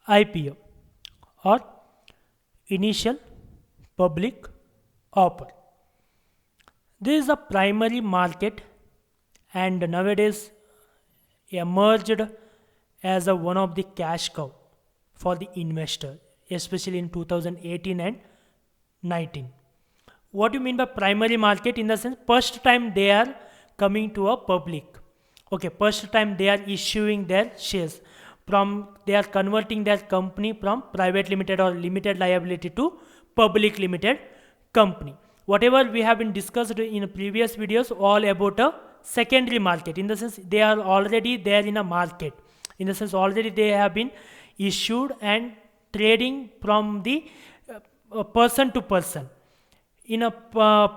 IPO or initial public offer. This is a primary market and nowadays emerged as one of the cash cow for the investor, especially in 2018 and 19. What do you mean by primary market? In the sense, first time they are coming to a public. Okay, first time they are issuing their shares from, they are converting their company from private limited or limited liability to public limited company. Whatever we have been discussed in previous videos, all about a secondary market. In the sense, they are already there in a market. In the sense, already they have been issued and trading from the person to person. In a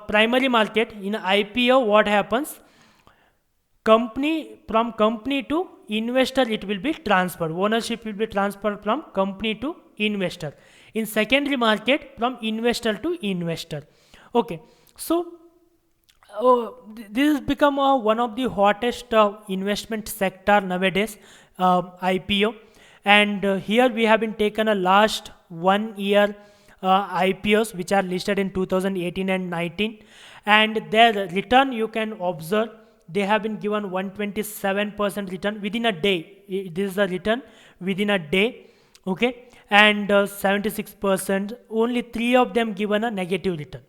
primary market, in IPO, what happens? Company, from company to investor, it will be transferred. Ownership will be transferred from company to investor. In secondary market, from investor to investor. Okay, so this has become one of the hottest investment sector nowadays, IPO. And here we have been taken a last 1 year IPOs which are listed in 2018 and 19, and their return you can observe. They have been given 127% return within a day. This is a return within a day, okay, and 76%. Only 3 of them given a negative return.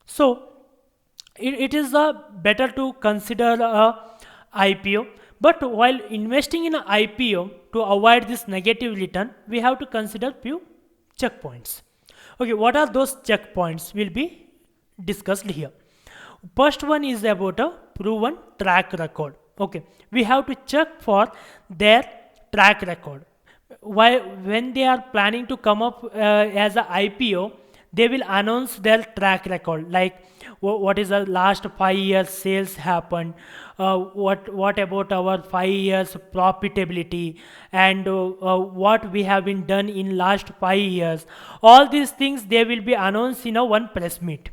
So it is better to consider a IPO. But while investing in an IPO, to avoid this negative return, we have to consider few checkpoints. Okay, what are those checkpoints will be discussed here. First one is about a proven track record. Okay, we have to check for their track record. Why, when they are planning to come up as a IPO, they will announce their track record, like what is the last 5 years sales happened, what about our 5 years profitability, and what we have been done in last 5 years. All these things they will be announced in a one press meet.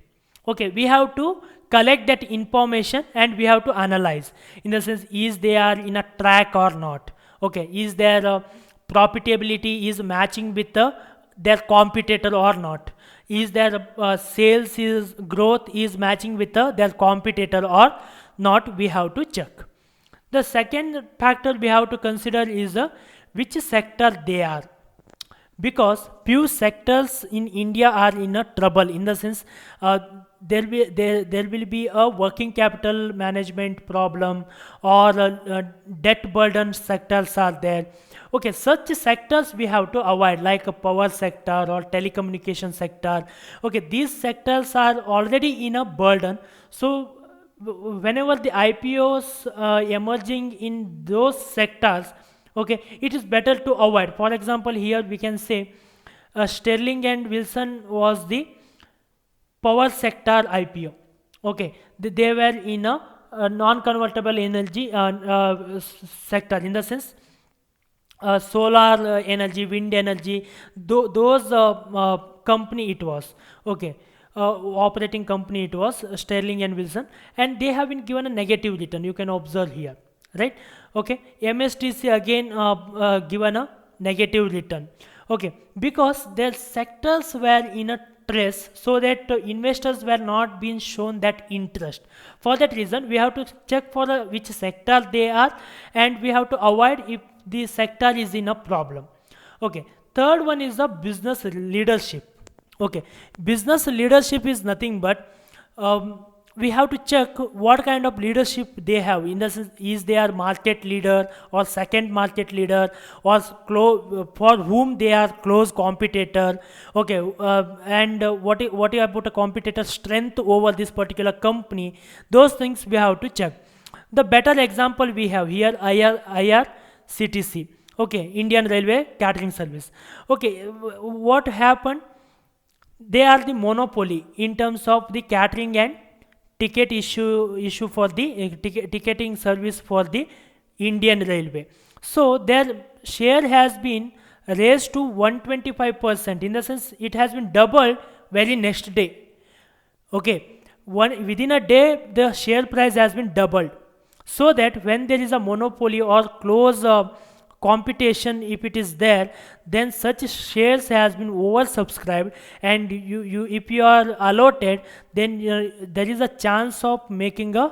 Okay, we have to collect that information and we have to analyze, in the sense, is they are in a track or not. Okay, is their profitability is matching with their competitor or not, is their sales is growth is matching with their competitor or not. We have to check. The second factor we have to consider is which sector they are, because few sectors in India are in a trouble, in the sense there will be a working capital management problem, or debt burden sectors are there. Okay, such sectors we have to avoid, like a power sector or telecommunication sector. Okay, these sectors are already in a burden. So whenever the IPOs emerging in those sectors, okay, it is better to avoid. For example, here we can say Sterling and Wilson was the power sector IPO. Okay, they were in a non-convertible energy sector, in the sense solar energy, wind energy, those company it was. Okay, operating company it was Sterling and Wilson, and they have been given a negative return. You can observe here, right? Okay, MSTC again given a negative return. Okay, because their sectors were in a stress, so that investors were not being shown that interest. For that reason, we have to check for which sector they are, and we have to avoid if the sector is in a problem. Okay, third one is the business leadership. Okay, business leadership is nothing but we have to check what kind of leadership they have, in the sense, is they are market leader or second market leader, or for whom they are close competitor. Okay, and what about a competitor strength over this particular company. Those things we have to check. The better example we have here, IRCTC. Okay, Indian Railway Catering Service. Okay, what happened? They are the monopoly in terms of the catering and ticket issue for the ticketing service for the Indian Railway. So their share has been raised to 125%, in the sense it has been doubled very next day. Okay, within a day the share price has been doubled, so that when there is a monopoly or close competition if it is there, then such shares has been oversubscribed, and you if you are allotted, then there is a chance of making a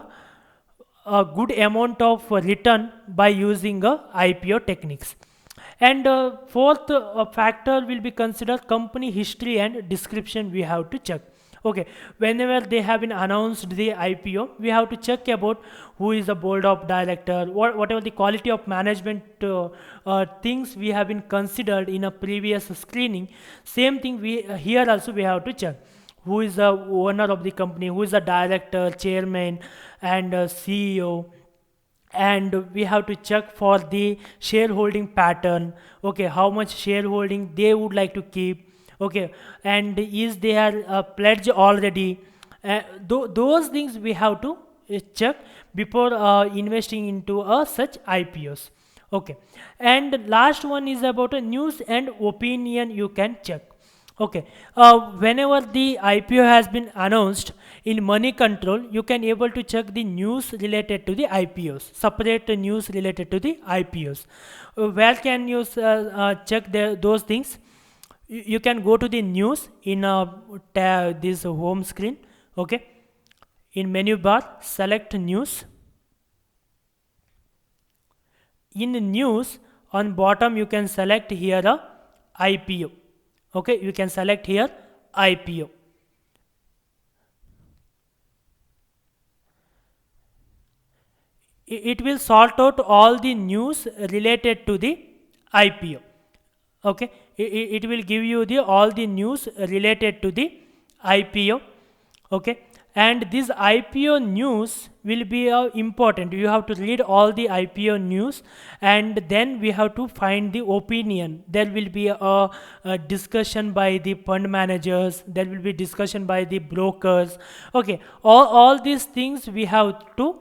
good amount of return by using IPO techniques. And fourth factor will be considered company history and description. We have to check. Okay, whenever they have been announced the IPO, we have to check about who is the board of director, whatever the quality of management things we have been considered in a previous screening. Same thing we here also we have to check. Who is the owner of the company, who is the director, chairman, and CEO, and we have to check for the shareholding pattern. Okay, how much shareholding they would like to keep. Okay, and is there a pledge already. Those things we have to check before investing into such IPOs. Okay, and last one is about a news and opinion you can check. Okay, whenever the IPO has been announced in Money Control, you can able to check the news related to the IPOs, separate the news related to the IPOs. Where can you check those things? You can go to the news in this home screen. Okay, in menu bar, select news. In news, on bottom you can select here a IPO. Okay, you can select here IPO. It will sort out all the news related to the IPO. Okay, it will give you the all the news related to the IPO. Okay, and this IPO news will be important. You have to read all the IPO news, and then we have to find the opinion. There will be a discussion by the fund managers, there will be discussion by the brokers. Okay, all these things we have to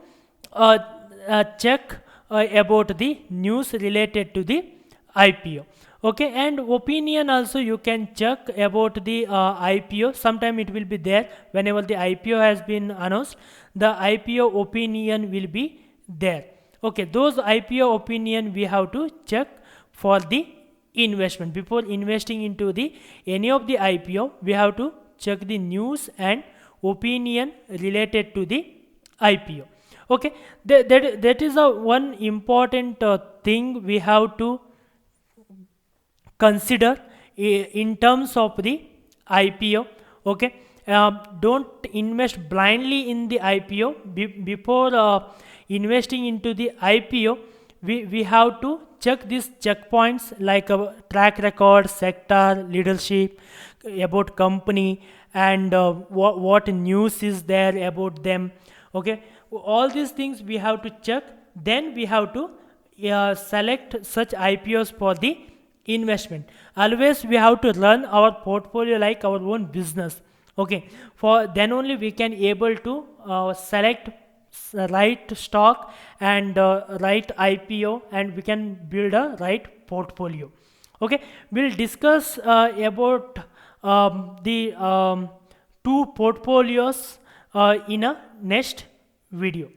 check about the news related to the IPO. Okay, and opinion also you can check about the IPO. Sometime it will be there whenever the IPO has been announced. The IPO opinion will be there. Okay, those IPO opinion we have to check for the investment. Before investing into the any of the IPO, we have to check the news and opinion related to the IPO. Okay, that is a one important thing we have to consider in terms of the IPO. Okay, don't invest blindly in the IPO. Before investing into the IPO, we have to check these checkpoints like track record, sector, leadership, about company, and what news is there about them. Okay, all these things we have to check. Then we have to select such IPOs for the investment. Always we have to run our portfolio like our own business. Okay, for then only we can able to select right stock and right IPO, and we can build a right portfolio. Okay, we'll discuss about the two portfolios in a next video.